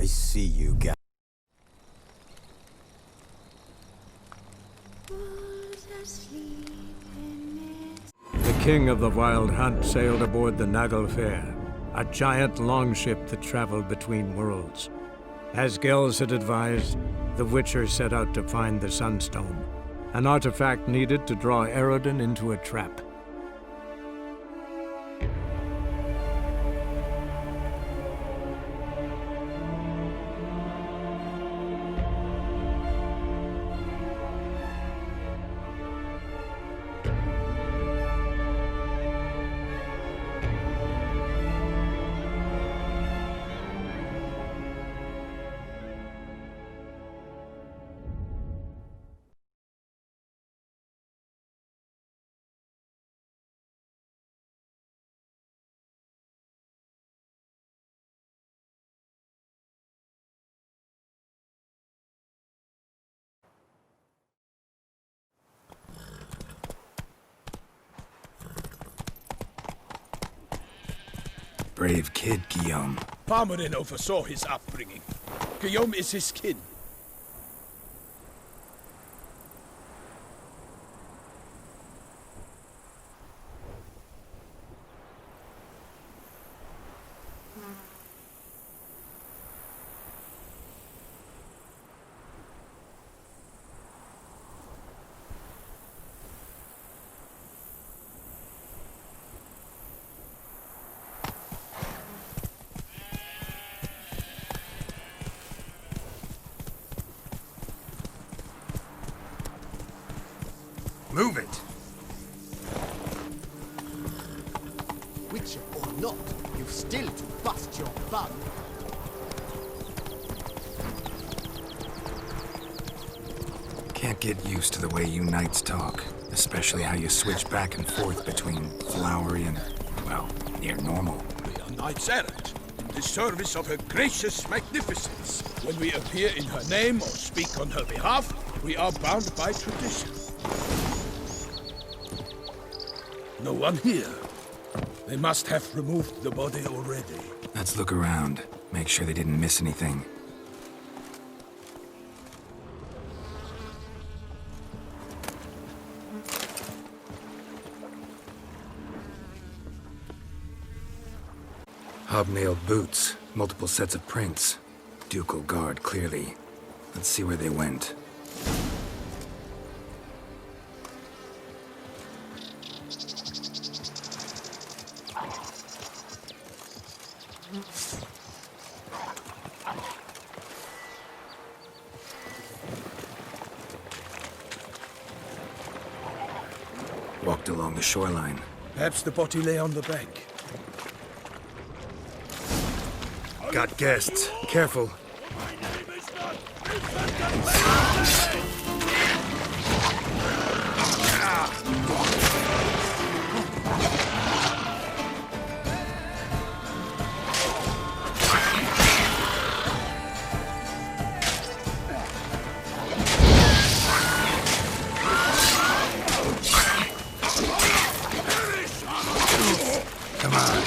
I see you, guy. The king of the Wild Hunt sailed aboard the Naglfar, a giant longship that traveled between worlds. As Gels had advised, the Witcher set out to find the Sunstone, an artifact needed to draw Eredin into a trap. Brave kid, Guillaume. Parmarin oversaw his upbringing. Guillaume is his kin. Move it! Witcher or not, you've still to bust your bum. Can't get used to the way you knights talk, especially how you switch back and forth between flowery and, well, near normal. We are knights errant, in the service of her gracious magnificence. When we appear in her name or speak on her behalf, we are bound by tradition. No one here. They must have removed the body already. Let's look around, make sure they didn't miss anything. Hobnailed boots, multiple sets of prints. Ducal guard, clearly. Let's see where they went. Walked along the shoreline. Perhaps the body lay on the bank. Got guests. Careful. Come on.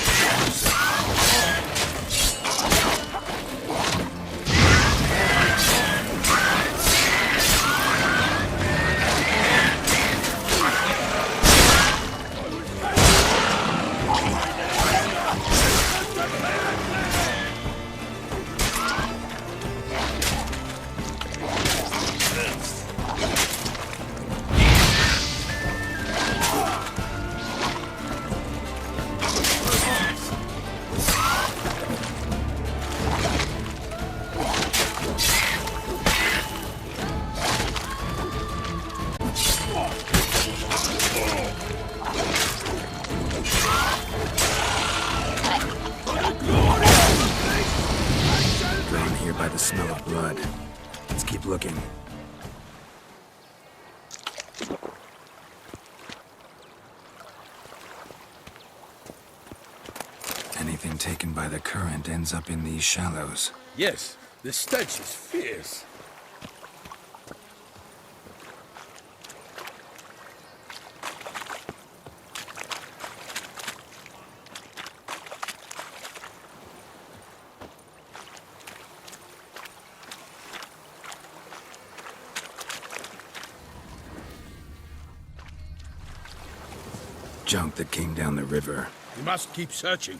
By the smell of blood. Let's keep looking. Anything taken by the current ends up in these shallows. Yes, the stench is fierce. junk that came down the river. We must keep searching.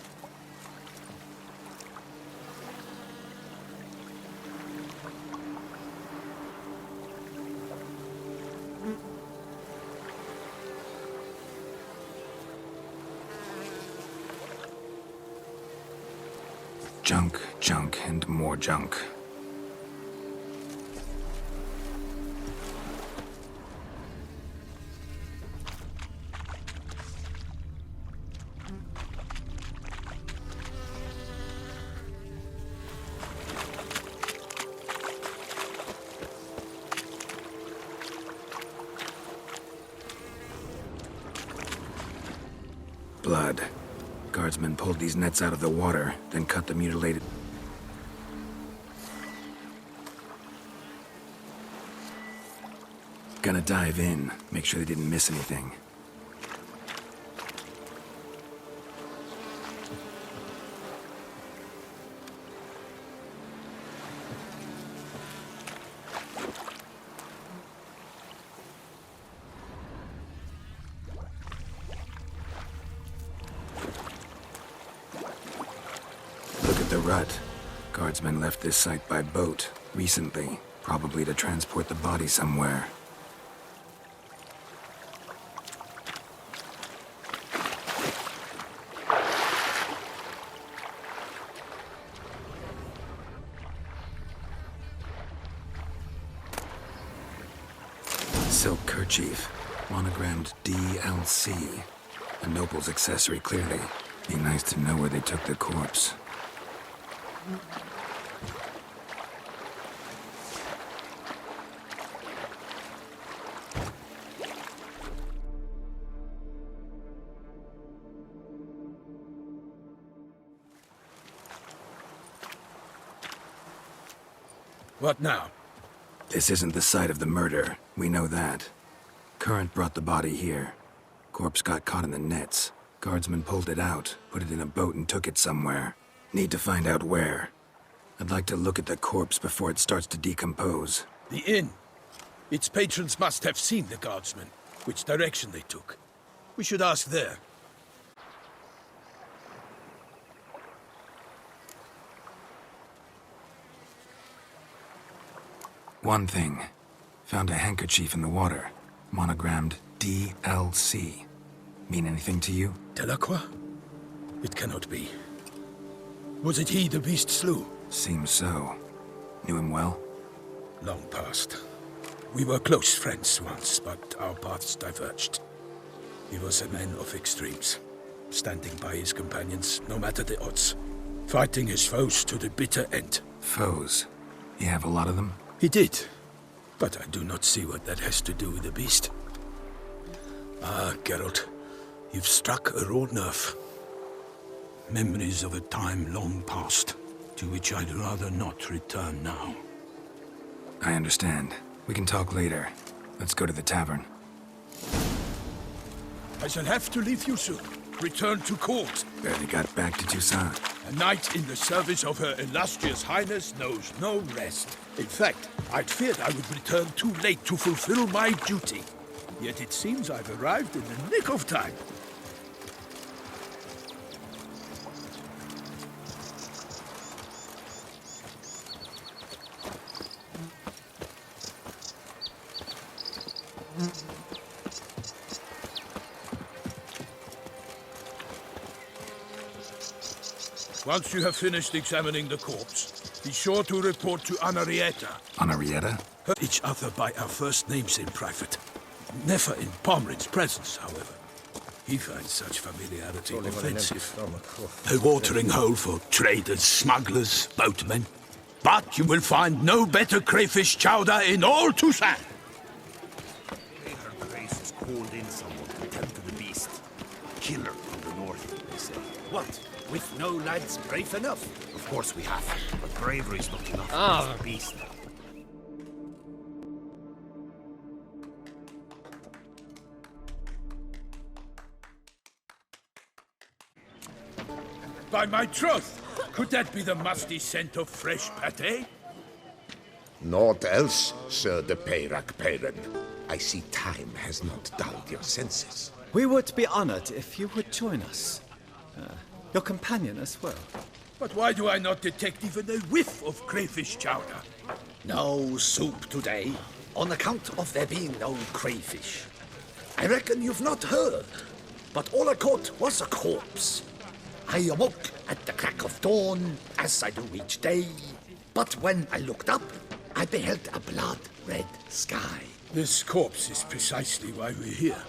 Junk, junk, and more junk. Blood. Guardsmen pulled these nets out of the water, then cut the mutilated... Gonna dive in, make sure they didn't miss anything. Look at the rut. Guardsmen left this site by boat recently, probably to transport the body somewhere. Silk kerchief, monogrammed DLC. A noble's accessory, clearly. Be nice to know where they took the corpse. What now? This isn't the site of the murder. We know that. Current brought the body here. Corpse got caught in the nets. Guardsmen pulled it out, put it in a boat and took it somewhere. Need to find out where. I'd like to look at the corpse before it starts to decompose. The inn. Its patrons must have seen the guardsmen, which direction they took. We should ask there. One thing. Found a handkerchief in the water. Monogrammed DLC. Mean anything to you? Delacroix? It cannot be. Was it he the beast slew? Seems so. Knew him well? Long past. We were close friends once, but our paths diverged. He was a man of extremes, standing by his companions no matter the odds, fighting his foes to the bitter end. Foes? You have a lot of them? He did, but I do not see what that has to do with the beast. Ah, Geralt, you've struck a raw nerve. Memories of a time long past, to which I'd rather not return now. I understand. We can talk later. Let's go to the tavern. I shall have to leave you soon. Return to court. Barely got back to Toussaint. A knight in the service of Her Illustrious Highness knows no rest. In fact, I'd feared I would return too late to fulfill my duty. Yet it seems I've arrived in the nick of time. Once you have finished examining the corpse, be sure to report to Anarietta. Anarietta? Each other by our first names in private. Never in Pomrin's presence, however. He finds such familiarity offensive. A watering hole for traders, smugglers, boatmen. But you will find no better crayfish chowder in all Toussaint. Her Grace has called in someone to tend to the beast. Killer from the north, they say. What? With no lads brave enough? Of course we have, but bravery's not enough for the beast. By my troth, could that be the musty scent of fresh pâté? Naught else, Sir de Peyrac Peyran. I see time has not dulled your senses. We would be honored if you would join us. Your companion as well. But why do I not detect even a whiff of crayfish chowder? No soup today, on account of there being no crayfish. I reckon you've not heard, but all I caught was a corpse. I awoke at the crack of dawn, as I do each day. But when I looked up, I beheld a blood-red sky. This corpse is precisely why we're here.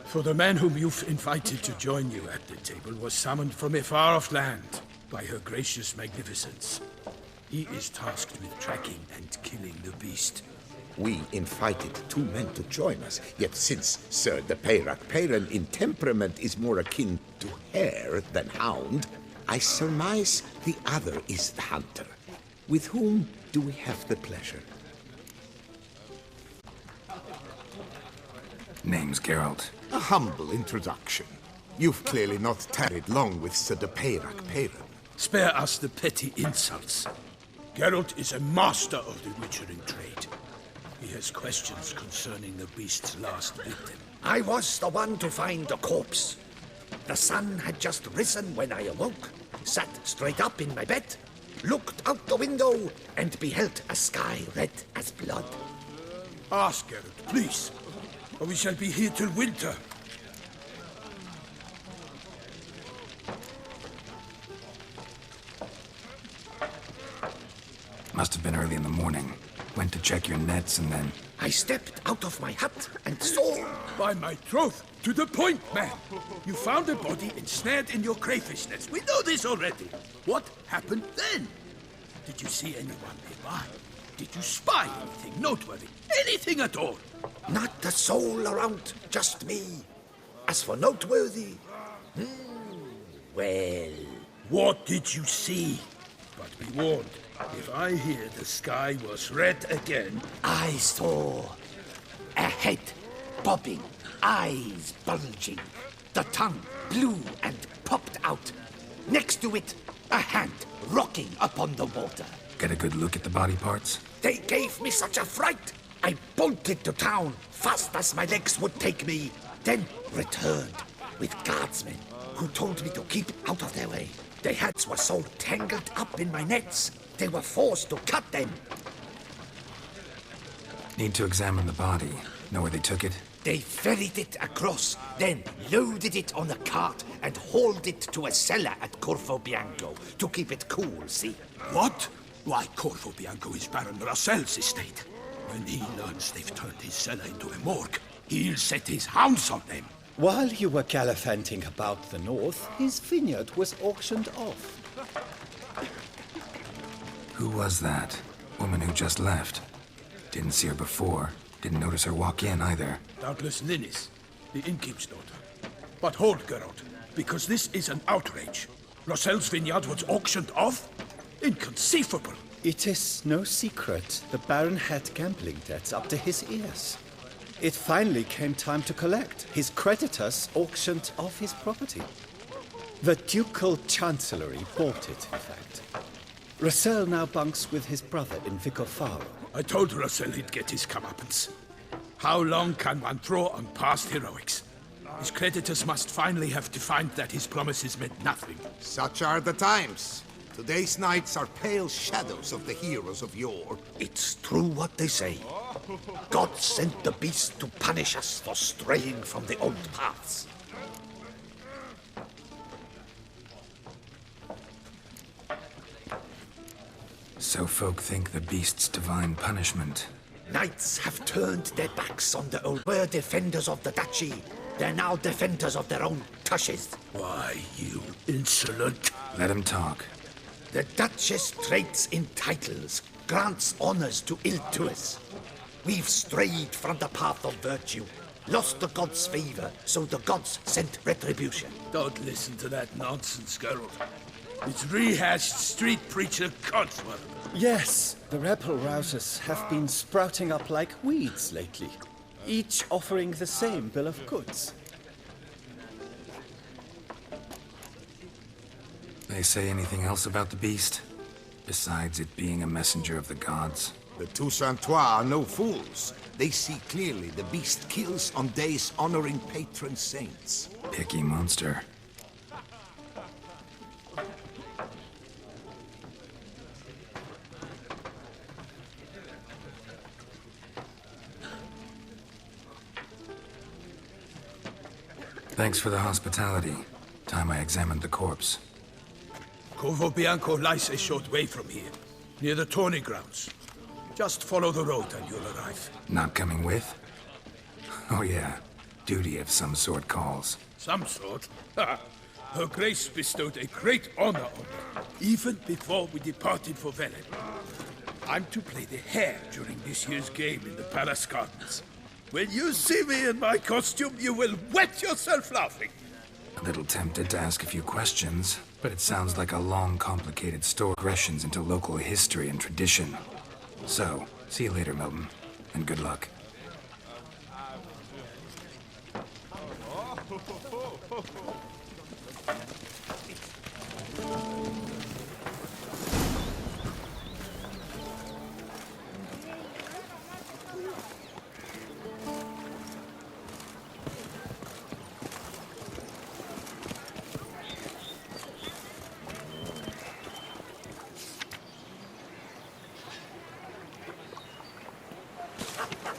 For the man whom you've invited to join you at the table was summoned from a far-off land by her gracious magnificence. He is tasked with tracking and killing the beast. We invited 2 men to join us, yet since Sir de Peyrac Peyran in temperament is more akin to hare than hound, I surmise the other is the hunter. With whom do we have the pleasure? Name's Geralt. A humble introduction. You've clearly not tarried long with Sir de Peyrac Peyran. Spare us the petty insults. Geralt is a master of the witchering trade. He has questions concerning the beast's last victim. I was the one to find the corpse. The sun had just risen when I awoke, sat straight up in my bed, looked out the window, and beheld a sky red as blood. Ask Geralt, please, or we shall be here till winter. Must have been early in the morning. Went to check your nets and then... I stepped out of my hut and saw... By my troth, to the point, man. You found a body ensnared in your crayfish nets. We know this already. What happened then? Did you see anyone nearby? Did you spy anything noteworthy? Anything at all? Not a soul around, just me. As for noteworthy... well... What did you see? But be warned, if I hear the sky was red again... I saw a head bobbing, eyes bulging, the tongue blue and popped out. Next to it, a hand rocking upon the water. Get a good look at the body parts? They gave me such a fright. I bolted to town, fast as my legs would take me, then returned with guardsmen who told me to keep out of their way. Their heads were so tangled up in my nets, they were forced to cut them. Need to examine the body. Know where they took it? They ferried it across, then loaded it on a cart and hauled it to a cellar at Corvo Bianco to keep it cool, see? What? Why, Corvo Bianco is Baron Rossel's estate. When he learns they've turned his cellar into a morgue, he'll set his hounds on them. While you were gallivanting about the north, his vineyard was auctioned off. Who was that? Woman who just left. Didn't see her before. Didn't notice her walk in either. Doubtless Ninnis, the innkeep's daughter. But hold, Geralt, because this is an outrage. Rossel's vineyard was auctioned off? Inconceivable. It is no secret the Baron had gambling debts up to his ears. It finally came time to collect. His creditors auctioned off his property. The Ducal Chancellery bought it, in fact. Rossel now bunks with his brother in Vicofaro. I told Rossel he'd get his comeuppance. How long can one throw on past heroics? His creditors must finally have to find that his promises meant nothing. Such are the times. Today's knights are pale shadows of the heroes of yore. It's true what they say. God sent the beast to punish us for straying from the old paths. So folk think the beast's divine punishment. Knights have turned their backs on the old. Were defenders of the duchy. They're now defenders of their own tushes. Why, you insolent... Let him talk. The Duchess trades in titles, grants honors to ill-doers. We've strayed from the path of virtue, lost the gods' favor, so the gods sent retribution. Don't listen to that nonsense, Geralt. It's rehashed street preacher codswallop. Yes, the rebel rousers have been sprouting up like weeds lately, each offering the same bill of goods. They say anything else about the beast? Besides it being a messenger of the gods? The Toussaintois are no fools. They see clearly the beast kills on days honoring patron saints. Picky monster. Thanks for the hospitality. Time I examined the corpse. Corvo Bianco lies a short way from here, near the tourney grounds. Just follow the road and you'll arrive. Not coming with? Oh yeah, duty of some sort calls. Some sort? Ha! Her Grace bestowed a great honor on me, even before we departed for Velen. I'm to play the hare during this year's game in the Palace Gardens. When you see me in my costume, you will wet yourself laughing. A little tempted to ask a few questions, but it sounds like a long, complicated story. Regressions into local history and tradition. So, see you later, Milton, and good luck.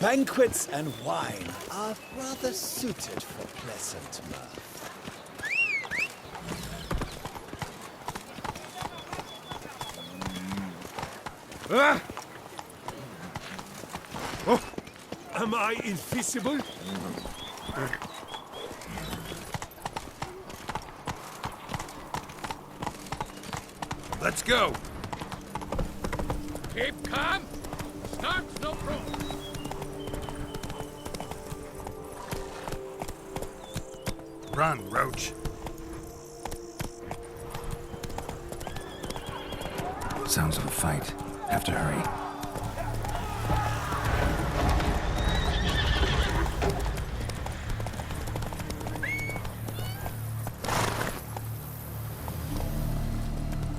Banquets and wine are rather suited for pleasant mirth. Ah! Oh, am I invisible? Let's go. Keep calm. Start no problem. Run, Roach. Sounds of a fight. Have to hurry.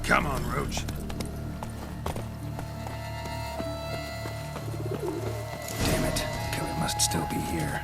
Come on, Roach. Damn it. Killer must still be here.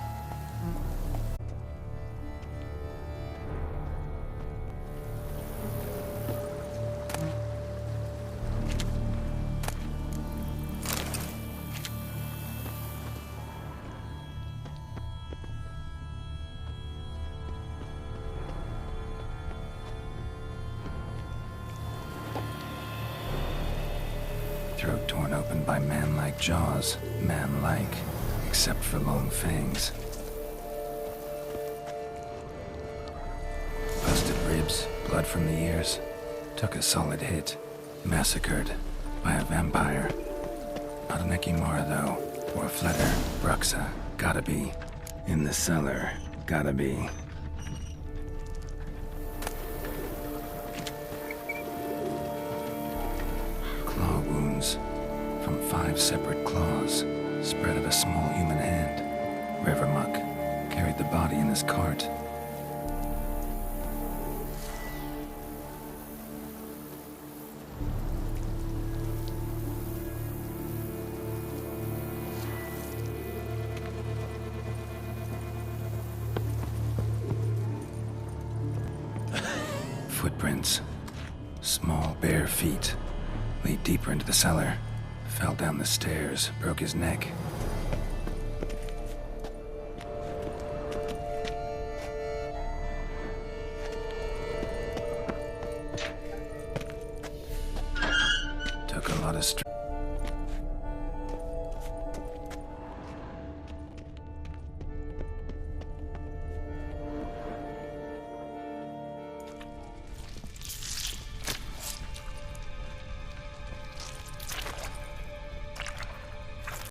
Throat torn open by man-like jaws. Man-like, except for long fangs. Busted ribs, blood from the ears. Took a solid hit. Massacred by a vampire. Not an Ekimara, though. Or a Fletter. Bruxa. Gotta be. In the cellar. Gotta be. Claw wounds from 5 separate claws, spread of a small human hand. Revermuck carried the body in his cart. Footprints. Small, bare feet. Lead deeper into the cellar. Fell down the stairs, broke his neck. Took a lot of strength.